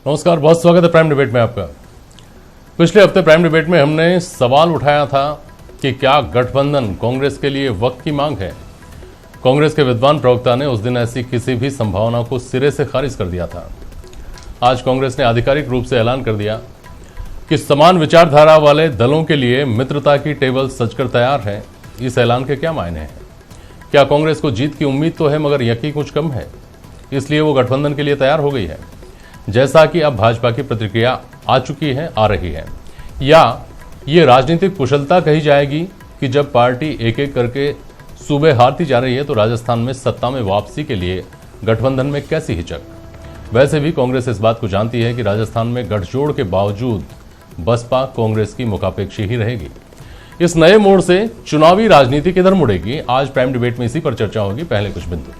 नमस्कार, बहुत स्वागत है प्राइम डिबेट में आपका। पिछले हफ्ते प्राइम डिबेट में हमने सवाल उठाया था कि क्या गठबंधन कांग्रेस के लिए वक्त की मांग है। कांग्रेस के विद्वान प्रवक्ता ने उस दिन ऐसी किसी भी संभावना को सिरे से खारिज कर दिया था। आज कांग्रेस ने आधिकारिक रूप से ऐलान कर दिया कि समान विचारधारा वाले दलों के लिए मित्रता की टेबल सजकर तैयार है। इस ऐलान के क्या मायने हैं? क्या कांग्रेस को जीत की उम्मीद तो है मगर यकीन कुछ कम है, इसलिए वो गठबंधन के लिए तैयार हो गई है, जैसा कि अब भाजपा की प्रतिक्रिया आ चुकी है, आ रही है? या ये राजनीतिक कुशलता कही जाएगी कि जब पार्टी एक एक करके सूबे हारती जा रही है तो राजस्थान में सत्ता में वापसी के लिए गठबंधन में कैसी हिचक? वैसे भी कांग्रेस इस बात को जानती है कि राजस्थान में गठजोड़ के बावजूद बसपा कांग्रेस की मुखापेक्षी ही रहेगी। इस नए मोड़ से चुनावी राजनीति किधर मुड़ेगी, आज प्राइम डिबेट में इसी पर चर्चा होगी। पहले कुछ बिंदु।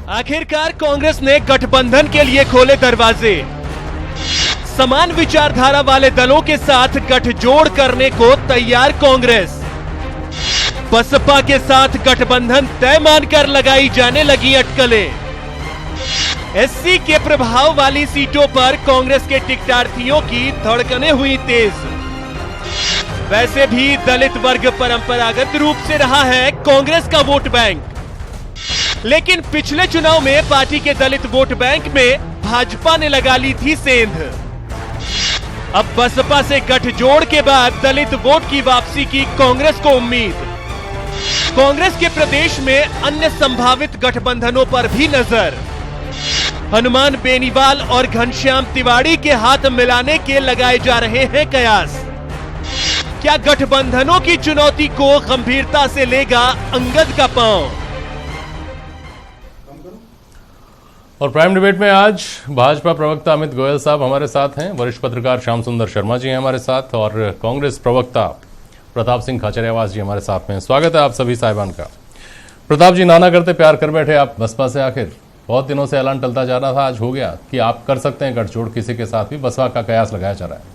आखिरकार कांग्रेस ने गठबंधन के लिए खोले दरवाजे। समान विचारधारा वाले दलों के साथ गठजोड़ करने को तैयार कांग्रेस। बसपा के साथ गठबंधन तय मानकर लगाई जाने लगी अटकलें। एससी के प्रभाव वाली सीटों पर कांग्रेस के टिकटार्थियों की धड़कनें हुई तेज। वैसे भी दलित वर्ग परंपरागत रूप से रहा है कांग्रेस का वोट बैंक, लेकिन पिछले चुनाव में पार्टी के दलित वोट बैंक में भाजपा ने लगा ली थी सेंध। अब बसपा से गठजोड़ के बाद दलित वोट की वापसी की कांग्रेस को उम्मीद। कांग्रेस के प्रदेश में अन्य संभावित गठबंधनों पर भी नजर। हनुमान बेनीवाल और घनश्याम तिवाड़ी के हाथ मिलाने के लगाए जा रहे हैं कयास। क्या गठबंधनों की चुनौती को गंभीरता से लेगा अंगद का पांव? और प्राइम डिबेट में आज भाजपा प्रवक्ता अमित गोयल साहब हमारे साथ हैं, वरिष्ठ पत्रकार श्याम सुंदर शर्मा जी हैं हमारे साथ, और कांग्रेस प्रवक्ता प्रताप सिंह खाचरियावास जी हमारे साथ में। स्वागत है आप सभी साहिबान का। प्रताप जी, नाना करते प्यार कर बैठे आप बसपा से। आखिर बहुत दिनों से ऐलान टलता जा रहा था, आज हो गया कि आप कर सकते हैं गठजोड़ किसी के साथ भी। बसपा का कयास लगाया जा रहा है।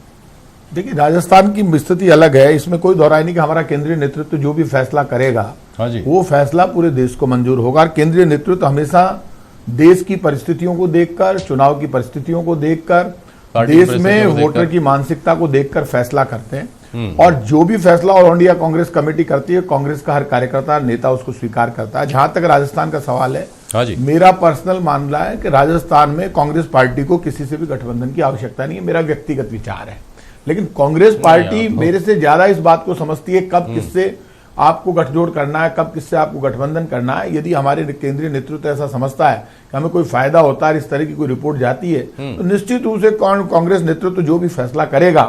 देखिए, राजस्थान की स्थिति अलग है, इसमें कोई दोहराई नहीं कि हमारा केंद्रीय नेतृत्व जो भी फैसला करेगा, हाँ जी, वो फैसला पूरे देश को मंजूर होगा। और केंद्रीय नेतृत्व हमेशा देश की परिस्थितियों को देखकर, चुनाव की परिस्थितियों को देखकर, देश में वोटर की मानसिकता को देखकर फैसला करते हैं। और जो भी फैसला ऑल इंडिया कांग्रेस कमेटी करती है, कांग्रेस का हर कार्यकर्ता नेता उसको स्वीकार करता है। जहां तक राजस्थान का सवाल है, हाँ जी, मेरा पर्सनल मानना है कि राजस्थान में कांग्रेस पार्टी को किसी से भी गठबंधन की आवश्यकता नहीं है। मेरा व्यक्तिगत विचार है, लेकिन कांग्रेस पार्टी मेरे से ज्यादा इस बात को समझती है कब किससे आपको गठजोड़ करना है, कब किससे आपको गठबंधन करना है। यदि हमारे केंद्रीय नेतृत्व ऐसा समझता है कि हमें कोई फायदा होता है, इस तरह की कोई रिपोर्ट जाती है, तो निश्चित रूप से कांग्रेस नेतृत्व जो भी फैसला करेगा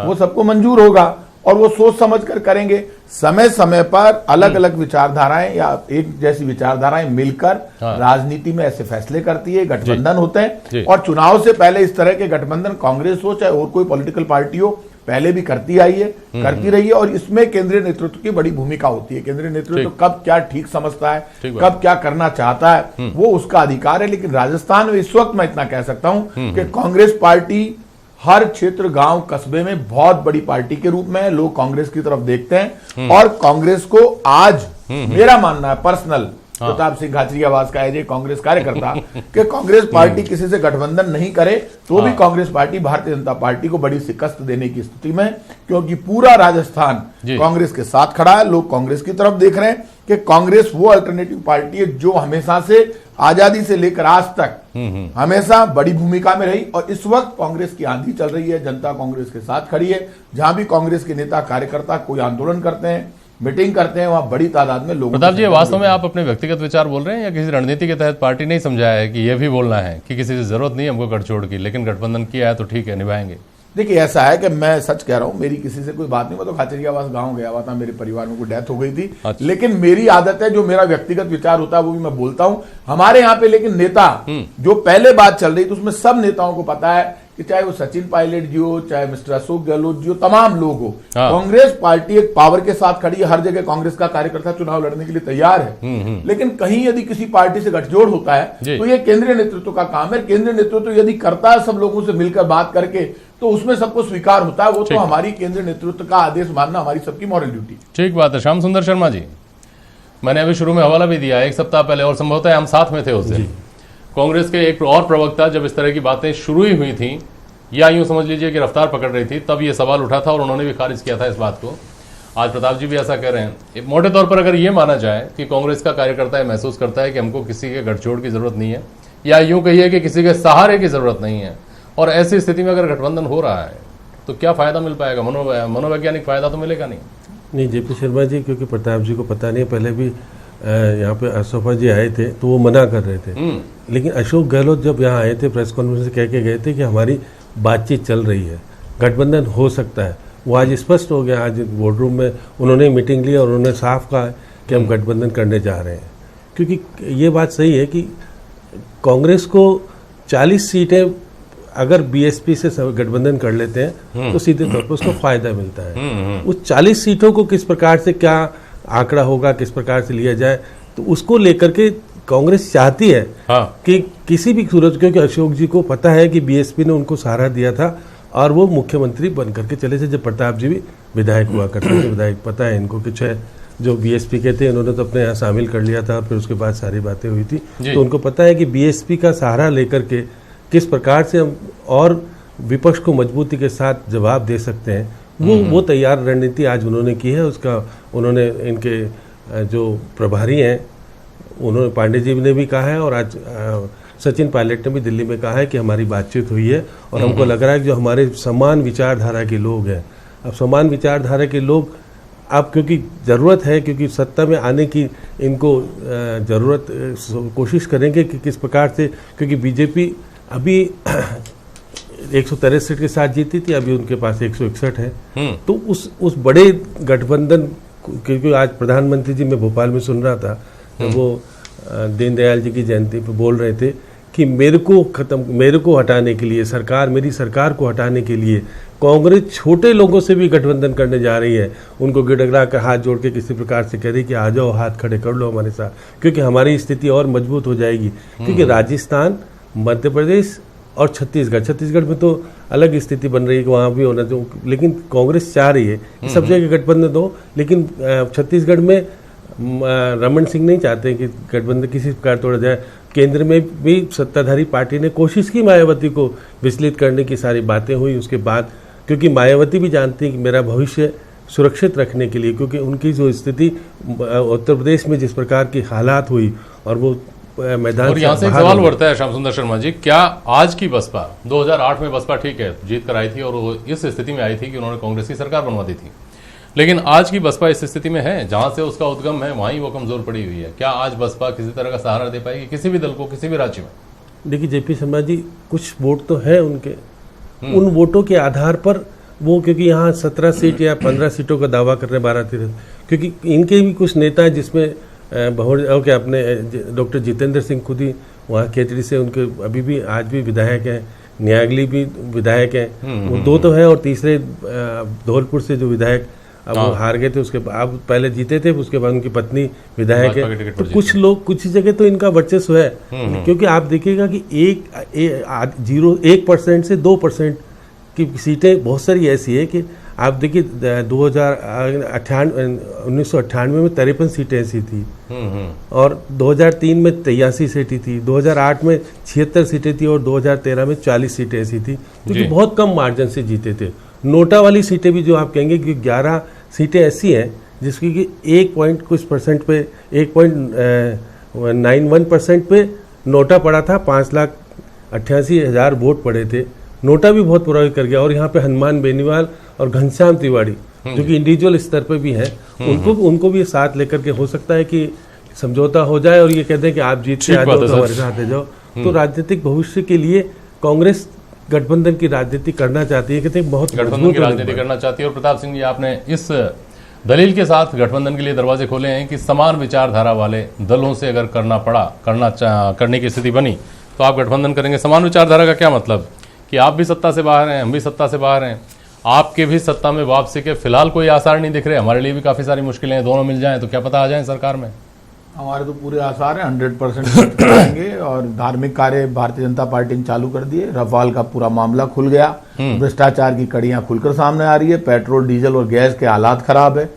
वो सबको मंजूर होगा और वो सोच समझ कर करेंगे। समय समय पर अलग अलग विचारधाराएं या एक जैसी विचारधाराएं मिलकर राजनीति में ऐसे फैसले करती है, गठबंधन होते हैं। और चुनाव से पहले इस तरह के गठबंधन कांग्रेस हो चाहे और कोई पॉलिटिकल पार्टी हो, पहले भी करती आई है, करती रही है। और इसमें केंद्रीय नेतृत्व की बड़ी भूमिका होती है। केंद्रीय नेतृत्व कब क्या ठीक समझता है, कब क्या करना चाहता है, वो उसका अधिकार है। लेकिन राजस्थान में इस वक्त मैं इतना कह सकता हूं कि कांग्रेस पार्टी हर क्षेत्र, गांव, कस्बे में बहुत बड़ी पार्टी के रूप में लोग कांग्रेस की तरफ देखते हैं। और कांग्रेस को आज मेरा मानना है पर्सनल, प्रताप सिंह खाचरियावास का एज ए कांग्रेस कार्यकर्ता, कि कांग्रेस पार्टी किसी से गठबंधन नहीं करे तो भी कांग्रेस पार्टी भारतीय जनता पार्टी को बड़ी शिकस्त देने की स्थिति में, क्योंकि पूरा राजस्थान कांग्रेस के साथ खड़ा है। लोग कांग्रेस की तरफ देख रहे हैं कि कांग्रेस वो अल्टरनेटिव पार्टी है जो हमेशा से आजादी से लेकर आज तक हमेशा बड़ी भूमिका में रही। और इस वक्त कांग्रेस की आंधी चल रही है, जनता कांग्रेस के साथ खड़ी है। जहां भी कांग्रेस के नेता कार्यकर्ता कोई आंदोलन करते हैं, मीटिंग करते हैं, वहां बड़ी तादाद में लोग। प्रताप जी, वास्तव में आप अपने व्यक्तिगत विचार बोल रहे हैं या किसी रणनीति के तहत पार्टी नहीं समझाया है कि यह भी बोलना है कि किसी से जरूरत नहीं है हमको गठजोड़ की, लेकिन गठबंधन किया है तो ठीक है, निभाएंगे? देखिए, ऐसा है कि मैं सच कह रहा हूं, मेरी किसी से कोई बात नहीं। मैं तो खाचरियावास गांव गया हुआ था, मेरे परिवार में कोई डेथ हो गई थी। अच्छा। लेकिन मेरी आदत है, जो मेरा व्यक्तिगत विचार होता है वो भी मैं बोलता हूं हमारे यहाँ पे। लेकिन नेता जो पहले बात चल रही थी उसमें सब नेताओं को पता है कि चाहे वो सचिन पायलट जी हो, चाहे मिस्टर अशोक गहलोत जी हो, तमाम लोग हो, कांग्रेस पार्टी एक पावर के साथ खड़ी है। हर जगह कांग्रेस का कार्यकर्ता चुनाव लड़ने के लिए तैयार है। लेकिन कहीं यदि किसी पार्टी से गठजोड़ होता है तो ये केंद्रीय नेतृत्व का काम है। केंद्रीय नेतृत्व यदि करता है सब लोगों से मिलकर बात करके, तो उसमें सबको स्वीकार होता है। वो तो हमारी केंद्रीय नेतृत्व का आदेश मानना हमारी सबकी मॉरल ड्यूटी। ठीक बात है। श्याम सुंदर शर्मा जी, मैंने अभी शुरू में हवाला भी दिया एक सप्ताह पहले और संभवतः हम साथ में थे उस दिन। कांग्रेस के एक और प्रवक्ता जब इस तरह की बातें शुरू ही हुई थी, या यूं समझ लीजिए कि रफ्तार पकड़ रही थी, तब ये सवाल उठा था और उन्होंने भी खारिज किया था इस बात को। आज प्रताप जी भी ऐसा कह रहे हैं। मोटे तौर पर अगर ये माना जाए कि कांग्रेस का कार्यकर्ता है महसूस करता है कि हमको किसी के गठजोड़ की जरूरत नहीं है, या यूं कहिए कि किसी के सहारे की जरूरत नहीं है, और ऐसी स्थिति में अगर गठबंधन हो रहा है तो क्या फायदा मिल पाएगा? मनोवैज्ञानिक फायदा तो मिलेगा नहीं। जेपी शर्मा जी, क्योंकि प्रताप जी को पता नहीं, पहले भी यहाँ पे अशोका जी आए थे तो वो मना कर रहे थे, लेकिन अशोक गहलोत जब यहाँ आए थे प्रेस कॉन्फ्रेंस से कह के गए थे कि हमारी बातचीत चल रही है, गठबंधन हो सकता है। वो आज स्पष्ट हो गया। आज बोर्ड रूम में उन्होंने मीटिंग ली और उन्होंने साफ कहा कि हम गठबंधन करने जा रहे हैं, क्योंकि ये बात सही है कि कांग्रेस को 40 सीटें अगर बीएसपी से गठबंधन कर लेते हैं तो सीधे तौर पर उसको फायदा मिलता है। उस 40 सीटों को किस प्रकार से क्या आंकड़ा होगा, किस प्रकार से लिया जाए, तो उसको लेकर के कांग्रेस चाहती है कि किसी भी सूरत, क्योंकि अशोक जी को पता है कि बीएसपी ने उनको सहारा दिया था और वो मुख्यमंत्री बन करके चले थे जब प्रताप जी भी विधायक हुआ करते थे। विधायक पता है इनको कि जो बीएसपी के थे उन्होंने तो अपने यहाँ शामिल कर लिया था, फिर उसके बाद सारी बातें हुई थी, तो उनको पता है कि बीएसपी का सहारा लेकर के किस प्रकार से हम और विपक्ष को मजबूती के साथ जवाब दे सकते हैं। वो तैयार रणनीति आज उन्होंने की है। उसका उन्होंने इनके जो प्रभारी हैं उन्होंने, पांडे जी ने भी कहा है और आज सचिन पायलट ने भी दिल्ली में कहा है कि हमारी बातचीत हुई है और हमको लग रहा है कि जो हमारे समान विचारधारा के लोग हैं, अब समान विचारधारा के लोग अब क्योंकि ज़रूरत है, क्योंकि सत्ता में आने की इनको ज़रूरत, कोशिश करेंगे कि किस प्रकार से, क्योंकि बीजेपी अभी 163 सीट के साथ जीती थी, अभी उनके पास 161 है। तो उस बड़े गठबंधन, क्योंकि आज प्रधानमंत्री जी मैं भोपाल में सुन रहा था, वो दीनदयाल जी की जयंती पे बोल रहे थे कि मेरे को हटाने के लिए मेरी सरकार को हटाने के लिए कांग्रेस छोटे लोगों से भी गठबंधन करने जा रही है। उनको गिड़गिड़ा कर हाथ जोड़ के किसी प्रकार से कह रही कि आ जाओ, हाथ खड़े कर लो हमारे साथ, क्योंकि हमारी स्थिति और मजबूत हो जाएगी। क्योंकि राजस्थान, मध्य प्रदेश और छत्तीसगढ़ में तो अलग स्थिति बन रही है कि वहाँ भी होना चाहिए, लेकिन कांग्रेस चाह रही है सब जगह गठबंधन हो, लेकिन छत्तीसगढ़ में रमन सिंह नहीं चाहते कि गठबंधन किसी प्रकार तोड़ा जाए। केंद्र में भी सत्ताधारी पार्टी ने कोशिश की मायावती को विचलित करने की, सारी बातें हुई उसके बाद, क्योंकि मायावती भी जानती है कि मेरा भविष्य सुरक्षित रखने के लिए, क्योंकि उनकी जो स्थिति उत्तर प्रदेश में जिस प्रकार की हालात हुई और वो मैदान, और यहाँ से एक सवाल उठता है श्याम सुंदर शर्मा जी, क्या आज की बसपा, 2008 में बसपा ठीक है जीत कर आई थी और वो इस स्थिति में आई थी कि उन्होंने कांग्रेस की सरकार बनवा दी थी, लेकिन आज की बसपा इस स्थिति में है जहां से उसका उद्गम है वहीं वो कमजोर पड़ी हुई है। क्या आज बसपा किसी तरह का सहारा दे पाएगी किसी भी दल को, किसी भी राज्य में? देखिए जेपी शर्मा जी, कुछ वोट तो है उनके, उन वोटों के आधार पर वो, क्योंकि यहाँ 17 सीट या 15 सीटों का दावा कर रहे हैं, 12-13, क्योंकि इनके भी कुछ नेता हैं जिसमें क्या अपने डॉक्टर जितेंद्र सिंह खुद ही वहाँ केतड़ी से, उनके अभी भी आज भी विधायक हैं, न्यागली भी विधायक हैं, वो 2 तो है, और तीसरे धौलपुर से जो विधायक अब वो हार गए थे, उसके बाद पहले जीते थे, उसके बाद उनकी पत्नी विधायक है। तो कुछ लोग, कुछ जगह तो इनका वर्चस्व है, क्योंकि आप देखिएगा कि 1% से 2% की सीटें बहुत सारी ऐसी है कि आप देखिए 1998 में 53 सीटें ऐसी थी, और 2003 में 83 सीटें थी, 2008 में 76 सीटें थी, और 2013 में 40 सीटें ऐसी थी, क्योंकि बहुत कम मार्जिन से जीते थे। नोटा वाली सीटें भी जो आप कहेंगे कि 11 सीटें ऐसी हैं जिसकी कि 1.91% पे नोटा पड़ा था, 5,88,000 वोट पड़े थे। नोटा भी बहुत प्रभावित कर गया, और यहाँ पे हनुमान बेनीवाल और घनश्याम तिवारी जो कि इंडिविजुअल स्तर पे भी हैं, उनको भी साथ लेकर के हो सकता है कि समझौता हो जाए और ये कहते हैं कि आप जीत के आ जाओ तो हमारे साथ आ जाओ। तो राजनीतिक भविष्य के लिए कांग्रेस गठबंधन की राजनीति करना चाहती है, कहते हैं बहुत गठबंधन की राजनीति करना चाहती है। और प्रताप सिंह जी, आपने इस दलील के साथ गठबंधन के लिए दरवाजे खोले हैं कि समान विचारधारा वाले दलों से अगर करने की स्थिति बनी तो आप गठबंधन करेंगे। समान विचारधारा का क्या मतलब कि आप भी सत्ता से बाहर हैं, हम भी सत्ता से बाहर हैं, आपके भी सत्ता में वापसी के फिलहाल कोई आसार नहीं दिख रहे, हमारे लिए भी काफी सारी मुश्किलें हैं, दोनों मिल जाएं तो क्या पता आ जाए सरकार में। हमारे तो पूरे आसार हैं 100% कराएंगे। और धार्मिक कार्य भारतीय जनता पार्टी ने चालू कर दिए। रफाल का पूरा मामला खुल गया, भ्रष्टाचार की कड़ियां खुलकर सामने आ रही है। पेट्रोल डीजल और गैस के हालात खराब है।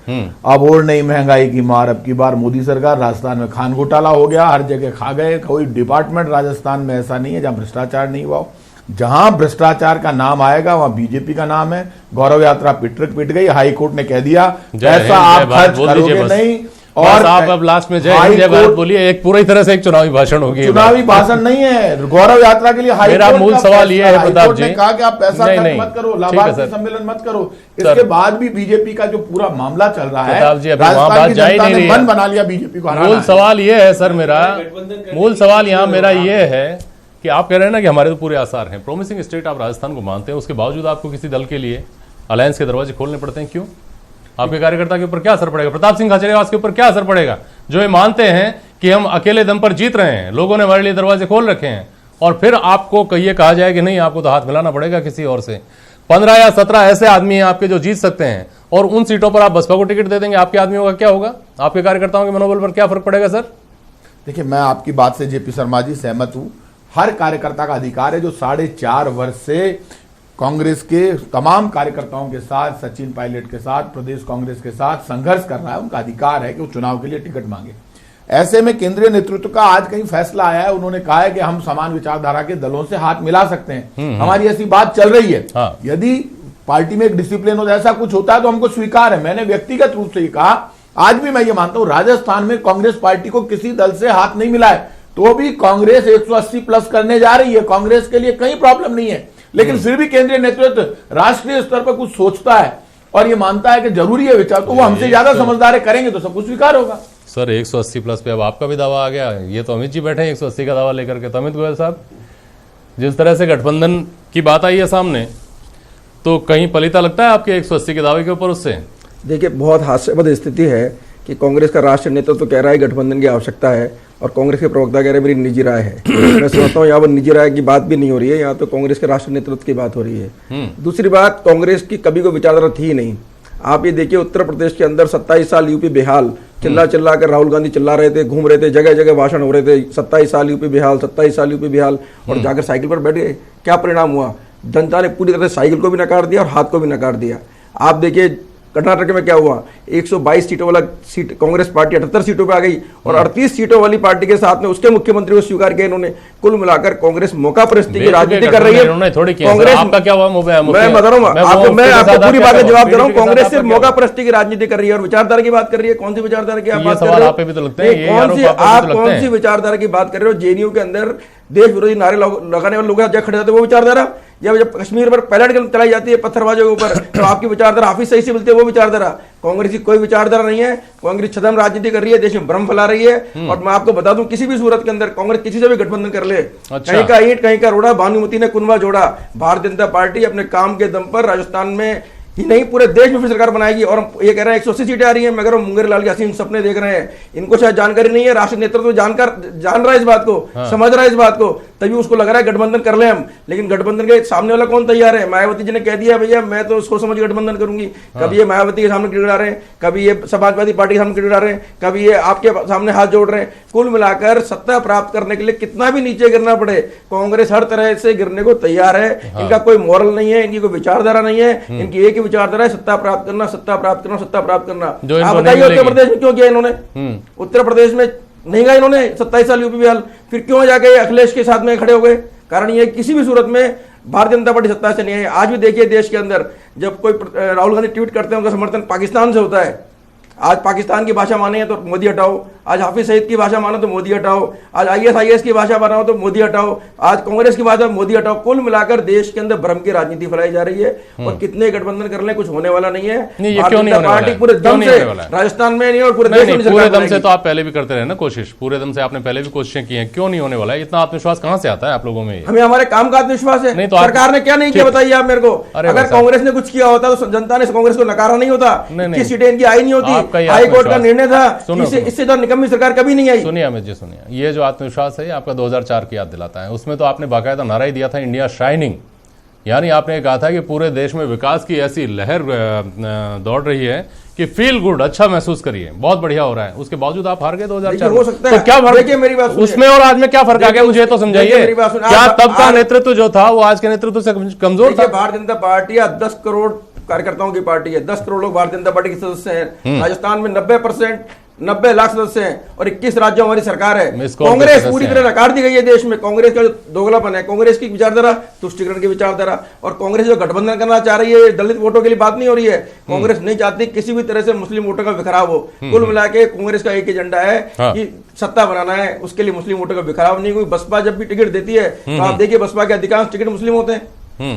अब और नई महंगाई की मार। अब की बार मोदी सरकार, राजस्थान में खान घोटाला हो गया, हर जगह खा गए। कोई डिपार्टमेंट राजस्थान में ऐसा नहीं है जहां भ्रष्टाचार नहीं हुआ। जहां भ्रष्टाचार का नाम आएगा वहां बीजेपी का नाम है। गौरव यात्रा पिट गई। हाई कोर्ट ने कह दिया पैसा आप खर्च करोगे नहीं। और आप अब लास्ट में जय भारत बोलिए, एक पूरी तरह से एक चुनावी भाषण होगी। चुनावी भाषण नहीं है, गौरव यात्रा के लिए मेरा मूल सवाल ये है प्रताप जी, कहा कि आप पैसा खर्च मत करो, लाभार्थी सम्मेलन मत करो। इसके बाद भी बीजेपी का जो पूरा मामला चल रहा है, राजस्थान की जनता ने मन बना लिया बीजेपी को हराना। मूल सवाल ये है सर, मेरा मूल सवाल यहाँ मेरा ये है कि आप कह रहे हैं ना कि हमारे तो पूरे आसार हैं, प्रोमिसिंग स्टेट आप राजस्थान को मानते हैं, उसके बावजूद आपको किसी दल के लिए अलायंस के दरवाजे खोलने पड़ते हैं, क्यों? आपके कार्यकर्ता के ऊपर क्या असर पड़ेगा? प्रताप सिंह खाचरियावास के ऊपर क्या असर पड़ेगा, जो ये मानते हैं कि हम अकेले दम पर जीत रहे हैं, लोगों ने हमारे लिए दरवाजे खोल रखे हैं, और फिर आपको कहिए कहा जाए कि नहीं आपको तो हाथ मिलाना पड़ेगा किसी और से। 15 या 17 ऐसे आदमी हैं आपके जो जीत सकते हैं, और उन सीटों पर आप बसपा को टिकट दे देंगे, आपके आदमियों का क्या होगा? आपके कार्यकर्ताओं के मनोबल पर क्या फर्क पड़ेगा? सर देखिए, मैं आपकी बात से जेपी शर्मा जी सहमत हूं। हर कार्यकर्ता का अधिकार है जो 4.5 वर्ष से कांग्रेस के तमाम कार्यकर्ताओं के साथ, सचिन पायलट के साथ, प्रदेश कांग्रेस के साथ संघर्ष कर रहा है, उनका अधिकार है कि वो चुनाव के लिए टिकट मांगे। ऐसे में केंद्रीय नेतृत्व का आज कहीं फैसला आया है, उन्होंने कहा है कि हम समान विचारधारा के दलों से हाथ मिला सकते हैं। हमारी ऐसी बात चल रही है। हाँ। यदि पार्टी में एक डिसिप्लिन हो, ऐसा कुछ होता है तो हमको स्वीकार है। मैंने व्यक्तिगत रूप से ये कहा, आज भी मैं ये मानता हूं राजस्थान में कांग्रेस पार्टी को किसी दल से हाथ नहीं मिला है, तो भी कांग्रेस 180 प्लस करने जा रही है। कांग्रेस के लिए कहीं प्रॉब्लम नहीं है, लेकिन फिर भी केंद्रीय नेतृत्व राष्ट्रीय स्तर पर कुछ सोचता है और ये मानता है कि जरूरी है विचार, तो वो हमसे ज्यादा समझदार करेंगे तो सब कुछ स्वीकार होगा। सर 180 प्लस पे अब आपका भी दावा आ गया। ये तो अमित जी बैठे हैं 180 का दावा लेकर के। तो अमित गोयल साहब, जिस तरह से गठबंधन की बात आई है सामने, तो कहीं पलीता लगता है आपके 180 के दावे के ऊपर उससे? देखिए, बहुत हास्यास्पद स्थिति है कि कांग्रेस का राष्ट्रीय नेतृत्व तो कह रहा है गठबंधन की आवश्यकता है, और कांग्रेस के प्रवक्ता कह रहे हैं मेरी निजी राय है। मैं समझता हूँ यहाँ पर निजी राय की बात भी नहीं हो रही है, यहाँ तो कांग्रेस के राष्ट्रीय नेतृत्व की बात हो रही है। दूसरी बात, कांग्रेस की कभी कोई विचारधारा थी ही नहीं। आप ये देखिए, उत्तर प्रदेश के अंदर 27 साल यूपी बेहाल, चिल्ला कर राहुल गांधी चिल्ला रहे थे, घूम रहे थे, जगह जगह भाषण हो रहे थे, 27 साल यूपी बेहाल, 27 साल यूपी बेहाल, और जाकर साइकिल पर बैठ गए। क्या परिणाम हुआ? जनता ने पूरी तरह साइकिल को भी नकार दिया और हाथ को भी नकार दिया। आप देखिए कर्नाटक में क्या हुआ, 122 सीटों वाला सीट कांग्रेस पार्टी 78 सीटों पे आ गई, और 38 सीटों वाली पार्टी के साथ में उसके मुख्यमंत्री को स्वीकार किया इन्होंने। कुल मिलाकर कांग्रेस मौका परस्ती की राजनीति कर रही है। कांग्रेस आपका क्या हुआ? मैं बता रहा हूँ आपको, मैं आपको पूरी बात का जवाब दे रहा हूँ। कांग्रेस सिर्फ मौका परस्ती की राजनीति कर रही है और विचारधारा की बात कर रही है। कौन सी विचारधारा की आप बात कर रहे हो? आप कौन सी विचारधारा की बात कर रहे हो? जेएनयू के अंदर देश विरोधी नारे लगाने वाले लोग जब खड़े जाते हैं वो विचारधारा, जब कश्मीर पर पैलेट चलाई जाती है पत्थरबाजों के ऊपर तो आपकी विचारधारा ऑफिस सही से मिलती है वो विचारधारा। कांग्रेस की कोई विचारधारा नहीं है। कांग्रेस छदम राजनीति कर रही है, देश में भ्रम फैला रही है। और मैं आपको बता दूं, किसी भी सूरत के अंदर कांग्रेस किसी से भी गठबंधन कर ले, कहीं का ईंट कहीं का रोड़ा, भानुमति ने कुनवा जोड़ा। भारतीय जनता पार्टी अपने काम के दम पर राजस्थान में ही नहीं पूरे देश में फिर सरकार बनाएगी। और ये कह रहे हैं 180 सीटें आ रही हैं, मगर मुंगेर लाल के हसीन सपने देख रहे हैं। इनको शायद जानकारी नहीं है, राष्ट्रीय नेतृत्व जान रहा है इस बात को, समझ रहा है इस बात को, तभी उसको लग रहा है गठबंधन कर ले हम। लेकिन गठबंधन के सामने वाला कौन तैयार है? मायावती जी ने कह दिया भैया मैं तो सोच समझ गठबंधन करूंगी। कभी ये मायावती के सामने टिकट आ रहे हैं, कभी ये समाजवादी पार्टी के सामने टिकट आ रहे हैं, कभी ये आपके सामने हाथ जोड़ रहे हैं। कुल मिलाकर सत्ता प्राप्त करने के लिए कितना भी नीचे गिरना पड़े, कांग्रेस हर तरह से गिरने को तैयार है। इनका कोई मॉरल नहीं है, इनकी कोई विचारधारा नहीं है, इनकी एक ही विचारधारा है सत्ता प्राप्त करना, सत्ता प्राप्त करना, सत्ता प्राप्त करना। आप बताइए उत्तर प्रदेश में क्यों किया इन्होंने? उत्तर प्रदेश में नहीं गए इन्होंने 27 साल यूपी बिहार, फिर क्यों जाके अखिलेश के साथ में खड़े हो गए? कारण ये किसी भी सूरत में भारतीय जनता पार्टी सत्ता से नहीं है। आज भी देखिए देश के अंदर जब कोई राहुल गांधी ट्वीट करते हैं उनका समर्थन पाकिस्तान से होता है। आज पाकिस्तान की भाषा माने तो मोदी हटाओ, आज हाफिज सईद की भाषा मानो तो मोदी हटाओ, आज ISIS की भाषा बनाओ तो मोदी हटाओ, आज कांग्रेस की भाषा मोदी हटाओ। कुल मिलाकर देश के अंदर भ्रम की राजनीति फैलाई जा रही है और कितने गठबंधन कर ले कुछ होने वाला नहीं है। पार्टी पूरे दम से राजस्थान में नहीं और पूरे देश में पूरे दम से तो आप पहले भी करते रहे ना कोशिश, पूरे दम से आपने पहले भी कोशिशें की हैं, क्यों नहीं होने वाला है? इतना आत्मविश्वास कहां से आता है आप लोगों में? हमें हमारे काम का आत्मविश्वास है। नहीं तो सरकार ने क्या नहीं किया बताइए आप मेरे को। अगर कांग्रेस ने कुछ किया होता तो जनता ने कांग्रेस को नकारा नहीं होता, इतनी सीटें इनकी आई नहीं होती। हाईकोर्ट का निर्णय था, इससे तो निकम्मी सरकार कभी नहीं आई। सुनिए अमित जी, सुनिए, ये जो आत्मविश्वास है आपका 2004 की याद दिलाता है। उसमें तो आपने बाकायदा नारा ही दिया था इंडिया शाइनिंग, यानी आपने कहा था कि पूरे देश में विकास की ऐसी लहर दौड़ रही है कि फील गुड, अच्छा महसूस करिए, बहुत बढ़िया हो रहा है, उसके बावजूद आप हार गए 2004 हो सकता है। तो क्या फर्क, देखिए मेरी बात सुनिए, उसमें और आज में क्या फर्क आ गया, मुझे तो समझाइए। क्या तब का नेतृत्व जो था वो आज के नेतृत्व से कमजोर था? भारतीय जनता पार्टी 10 करोड़ कार्यकर्ताओं की पार्टी है, 10 करोड़ लोग भारतीय जनता पार्टी के सदस्य हैं। राजस्थान में 90 लाख सदस्य हैं और 21 राज्यों हमारी सरकार है। कांग्रेस पूरी तरह नकार दी गई है देश में। कांग्रेस का जो दोगलापन है, कांग्रेस की विचारधारा तुष्टिकरण की विचारधारा, और कांग्रेस जो गठबंधन करना चाह रही है, दलित वोटों के लिए बात नहीं हो रही है। कांग्रेस नहीं चाहती किसी भी तरह से मुस्लिम वोटों का बिखराव हो। कुल मिला के कांग्रेस का एक एजेंडा है कि सत्ता बनाना है, उसके लिए मुस्लिम वोटों का बिखराव नहीं। कोई बसपा जब भी टिकट देती है तो आप देखिए बसपा के अधिकांश टिकट मुस्लिम होते हैं।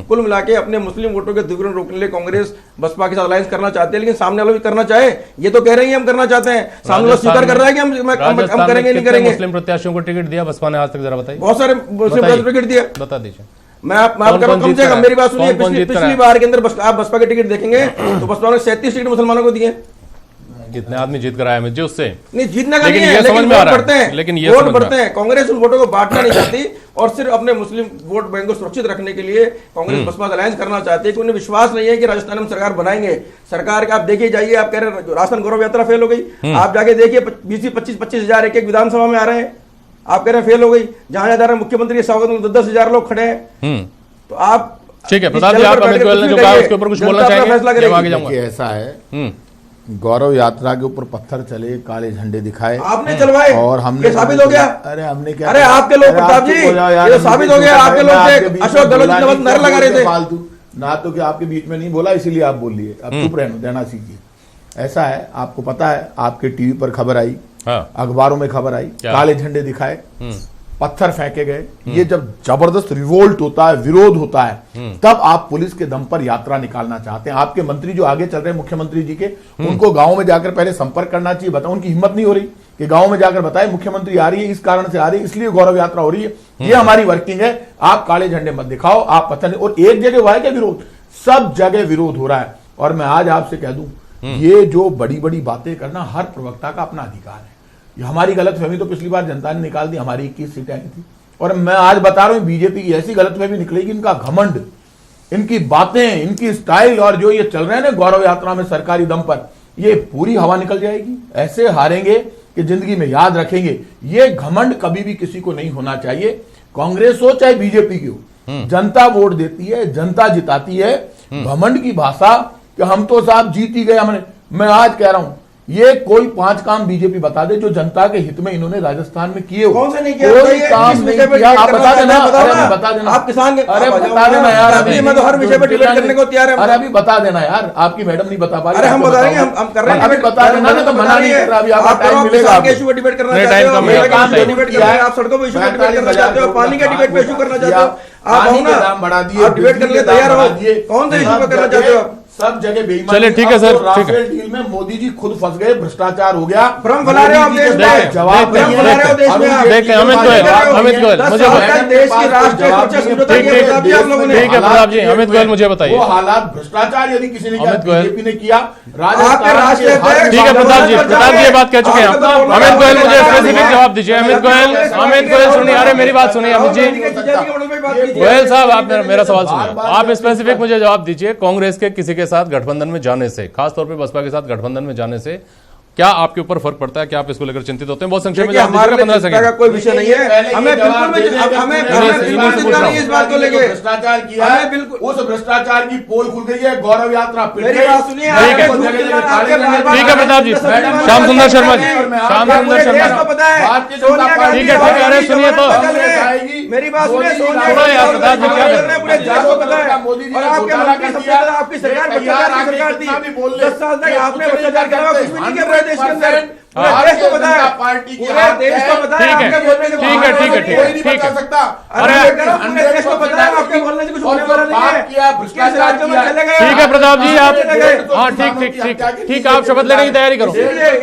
कुल मिला के अपने मुस्लिम वोटों के द्विगुण रोकने के लिए कांग्रेस बसपा के साथ अलायंस करना चाहती है, लेकिन सामने वाला भी करना चाहे, ये तो कह रहे हैं हम करना चाहते हैं, सामने वाला स्वीकार कर रहा है कि हम करेंगे नहीं करेंगे। मुस्लिम प्रत्याशियों को टिकट दिया बसपा ने आज तक, जरा बताइए। बहुत सारे मुस्लिम प्रत्याशियों को टिकट दिया, बता दीजिए। मैं आप कम से कम मेरी बात सुनिए, पिछली बार के अंदर आप बसपा के टिकट देखेंगे तो बसपा ने 37 टिकट मुसलमानों को दिए। कितने आदमी जीत कर आए मुझे उससे नहीं, जीतने का लेकिन नहीं है, समझ में आ रहा है, लेकिन ये वोट बढ़ते हैं। कांग्रेस उन वोटों को बांटना नहीं चाहती और सिर्फ अपने मुस्लिम वोट बैंक को सुरक्षित रखने के लिए कांग्रेस बसपा अलायंस करना चाहती है कि उन्हें विश्वास नहीं है कि राजस्थान में सरकार बनाएंगे। सरकार का आप देखिए जाइए, आप कह रहे हैं राजस्थान गौरव यात्रा फेल हो गई, आप जाके देखिए 20-25 हजार एक विधानसभा में आ रहे हैं, आप कह रहे हैं फेल हो गई। जहां जा रहे हैं मुख्यमंत्री के स्वागत में 10,000 लोग खड़े हैं। तो आप ठीक है प्रताप जी, आप अमित गोयल ने जो कहा उसके ऊपर कुछ बोलना चाहेंगे? आगे जाऊंगा। ऐसा है, गौरव यात्रा के ऊपर पत्थर चले, काले झंडे दिखाए, आपने चलवाए और हमने साबित हो गया। अरे हमने क्या, अरे आपके लोग प्रताप जी ये साबित हो गया, आपके लोग थे अशोक गहलोत नर लगा रहे थे फालतू ना, तो कि आपके बीच में नहीं बोला इसीलिए आप बोल लिए, अब चुप रहना सीखिए। ऐसा है, आपको पता है, आपके टीवी पर खबर आई, अखबारों में खबर आई, काले झंडे दिखाए, पत्थर फेंके गए। ये जब जबरदस्त रिवोल्ट होता है, विरोध होता है, तब आप पुलिस के दम पर यात्रा निकालना चाहते हैं। आपके मंत्री जो आगे चल रहे हैं मुख्यमंत्री जी के, उनको गांव में जाकर पहले संपर्क करना चाहिए। बताओ, उनकी हिम्मत नहीं हो रही कि गांव में जाकर बताए मुख्यमंत्री आ रही है, इस कारण से आ रही है, इसलिए गौरव यात्रा हो रही है, ये हमारी वर्किंग है। आप काले झंडे मत दिखाओ, आप पत्थर नहीं। और एक जगह हुआ है क्या विरोध? सब जगह विरोध हो रहा है। और मैं आज आपसे कह दूं, ये जो बड़ी बड़ी बातें करना हर प्रवक्ता का अपना अधिकार है। हमारी गलतफहमी तो पिछली बार जनता ने निकाल दी, हमारी 21 सीटें आई थी, और मैं आज बता रहा हूं बीजेपी की ऐसी गलतफहमी निकलेगी, इनका घमंड, इनकी बातें, इनकी स्टाइल, और जो ये चल रहे हैं ना गौरव यात्रा में सरकारी दम पर, ये पूरी हवा निकल जाएगी। ऐसे हारेंगे कि जिंदगी में याद रखेंगे। ये घमंड कभी भी किसी को नहीं होना चाहिए, कांग्रेस हो चाहे बीजेपी की हो। जनता वोट देती है, जनता जिताती है। घमंड की भाषा कि हम तो साहब जीत ही गए हमने, मैं आज कह रहा हूं, ये कोई 5 काम बीजेपी बता दे जो जनता के हित में इन्होंने राजस्थान में किए हो। कौन से नहीं किया? कोई काम नहीं किया। आप बता देना, बता देना, आप किसान, अरे बता देना यार, अभी मैं तो हर विषय पर डिबेट करने को तैयार है। अरे अभी बता देना यार, आपकी मैडम नहीं बता पा रही। अरे हम बता देंगे, हम कर रहे हैं, अभी बता देना, तो मना नहीं कर रहा। अभी आपको टाइम मिलेगा, आप इशू पर डिबेट करना चाहते हो, डिबेट कर रहे हैं, आप सड़कों पर इशू पर डिबेट करना चाहते हो, पानी का डिबेट पे इशू करना चाहते हो, आप आओ ना, दाम बढ़ा दिए, डिबेट करने तैयार हो, कौन से इशू पर करना चाहते हो? सब जगह बेईमानी। चलिए ठीक है सर, ठीक है। राफेल डील में मोदी जी खुद फंस गए, भ्रष्टाचार हो गया, भ्रम फैला रहे हो आप देश में, जवाब भ्रम फैला रहे हो देश में आप। देख अमित गोयल मुझे देश की राष्ट्रीय सुरक्षा समझौता किया प्रताप जी आप लोगों ने। ठीक है प्रताप जी, अमित गोयल मुझे बताइए, वो हालात भ्रष्टाचार यदि किसी ने किया, बीजेपी ने किया, ठीक है प्रताप जी ये बात कह चुके हैं। अमित गोयल मुझे स्पेसिफिक जवाब दीजिए। अमित गोयल सुनिए, अरे मेरी बात सुनिए अमित जी, गोयल साहब आप मेरा सवाल सुनिए, आप स्पेसिफिक मुझे जवाब दीजिए। कांग्रेस के किसी के साथ गठबंधन में जाने से, खासतौर पे बसपा के साथ गठबंधन में जाने से क्या आपके ऊपर फर्क पड़ता है? क्या आप इसको लेकर चिंतित होते हैं? बहुत संक्षेप में जवाब दीजिएगा, 15 सेकंड का कोई विषय नहीं है। हमें बिल्कुल हमें चिंता नहीं इस बात को लेकर। भ्रष्टाचार किया है, बिल्कुल उस भ्रष्टाचार की पोल खुल गई है, गौरव यात्रा मेरी बात सुनिए, ठीक है प्रताप जी, श्याम सुंदर शर्मा जी, श्याम सुंदर शर्मा पता है, ठीक है, अरे सुनिए तो मेरी बात सुनिए, प्रताप जी क्या पूरे देश को पता है, और आपके मंत्री सबसे ज्यादा आपकी सरकार भ्रष्टाचार की सरकार थी। 10 साल तक आपने भ्रष्टाचार के अलावा कुछ भी नहीं किया देश के अंदर। पूरे देश को पता है, पार्टी पूरे देश को पता है, आपके बोलने से ठीक है ठीक है सकता। अरे पूरे देश को पता है, आपके बोलने से कुछ होने वाला नहीं है। किस राज्य में चले गए? ठीक है प्रताप जी, आप हाँ ठीक, आप शपथ लेने की तैयारी करो,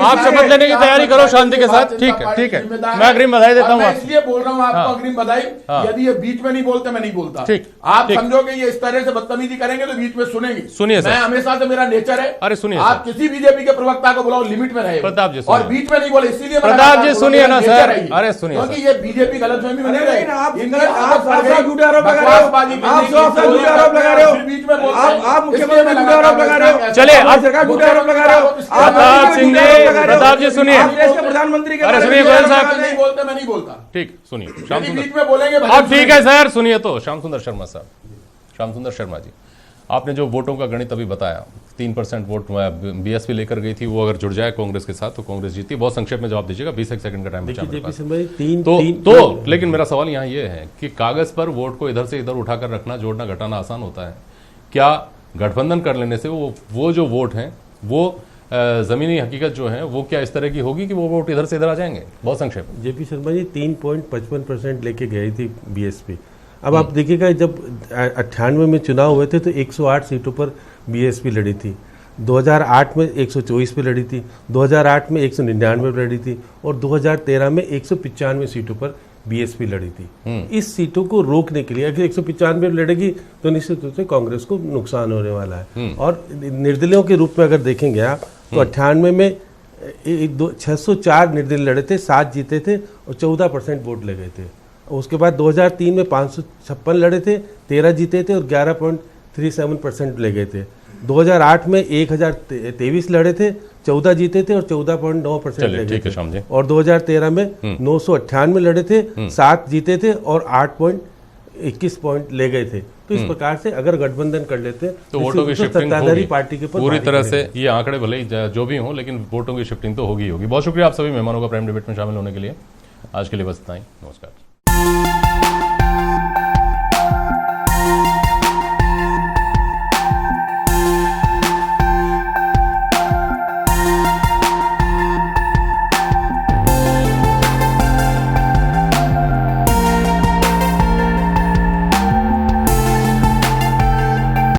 आप शपथ लेने की तैयारी करो शांति के साथ। ठीक है, मैं अग्रिम बधाई देता हूँ। इसलिए बोल रहा हूँ आपको अग्रिम बधाई। यदि ये बीच में नहीं बोलते, मैं नहीं बोलता। ठीक, आप समझोगे ये इस तरह से बदतमीजी करेंगे तो बीच में सुनेंगे। सुनिए मैं हमेशा से मेरा नेचर है। अरे सुनिए, आप किसी बीजेपी के प्रवक्ता को बुलाओ, लिमिट में रहे प्रताप जी, और और बीच में नहीं बोले, इसीलिए प्रताप जी सुनिए ना सर, अरे सुनिए, क्योंकि ये बीजेपी गलतफहमी में नहीं रहे। आप झूठे आरोप लगा रहे हो, आप झूठे आरोप लगा रहे हो, बीच में आप मुख्यमंत्री झूठे आरोप लगा रहे हो, चलिए आप सरकार झूठे आरोप लगा रहे हो, प्रताप जी सुनिए, आप देश के प्रधानमंत्री के अरे सुनिए गोयल साहब, नहीं बोलते, मैं नहीं बोलता। ठीक सुनिए श्याम सुंदर, बीच में बोलेंगे अब ठीक है सर, सुनिए तो श्याम सुंदर शर्मा साहब, श्याम सुंदर शर्मा जी, आपने जो वोटों का गणित अभी बताया, 3% वोट बीएसपी लेकर गई थी, वो अगर जुड़ जाए कांग्रेस के साथ तो कांग्रेस जीती। बहुत संक्षेप में जवाब दीजिएगा, 20 सेकंड का टाइम बचा मेरे पास। तो लेकिन मेरा सवाल यहाँ ये है कि कागज पर वोट को इधर से इधर उठाकर रखना, जोड़ना घटाना आसान होता है क्या? गठबंधन कर लेने से वो जो वोट हैं वो जमीनी हकीकत जो है वो क्या इस तरह की होगी कि वो वोट इधर से इधर आ जाएंगे? बहुत संक्षेप। जेपी शर्मा जी 3.55% लेके गई थी बीएसपी। अब आप देखिएगा जब 98 में चुनाव हुए थे तो 108 सीटों पर बीएसपी लड़ी थी, 2008 में 124 पे लड़ी थी, 2008 में 199 पे लड़ी थी और 2013 में 195 सीटों पर बीएसपी लड़ी थी। इस सीटों को रोकने के लिए अगर 195 लड़ेगी तो निश्चित रूप से कांग्रेस को नुकसान होने वाला है। और निर्दलीयों के रूप में अगर देखेंगे आप तो 98 में 604 निर्दलीय लड़े थे, 7 जीते थे और 14% वोट ले गए थे। उसके बाद 2003 में 556 लड़े थे, 13 जीते थे और 11.37% ले गए थे। 2008 में 1023 लड़े थे, 14 जीते थे और 14.9% ले गए थे। और 2013 में 998 लड़े थे, 7 जीते थे और 8.21 पॉइंट ले गए थे। तो इस प्रकार से अगर गठबंधन कर लेते तो वोटों की शिफ्टिंग होगी पार्टी के पूरी तरह से। ये आंकड़े भले ही जो भी हों लेकिन वोटों की शिफ्टिंग तो होगी। बहुत शुक्रिया आप सभी मेहमानों का प्राइम डिबेट में शामिल होने के लिए। आज के लिए बस इतना ही, नमस्कार।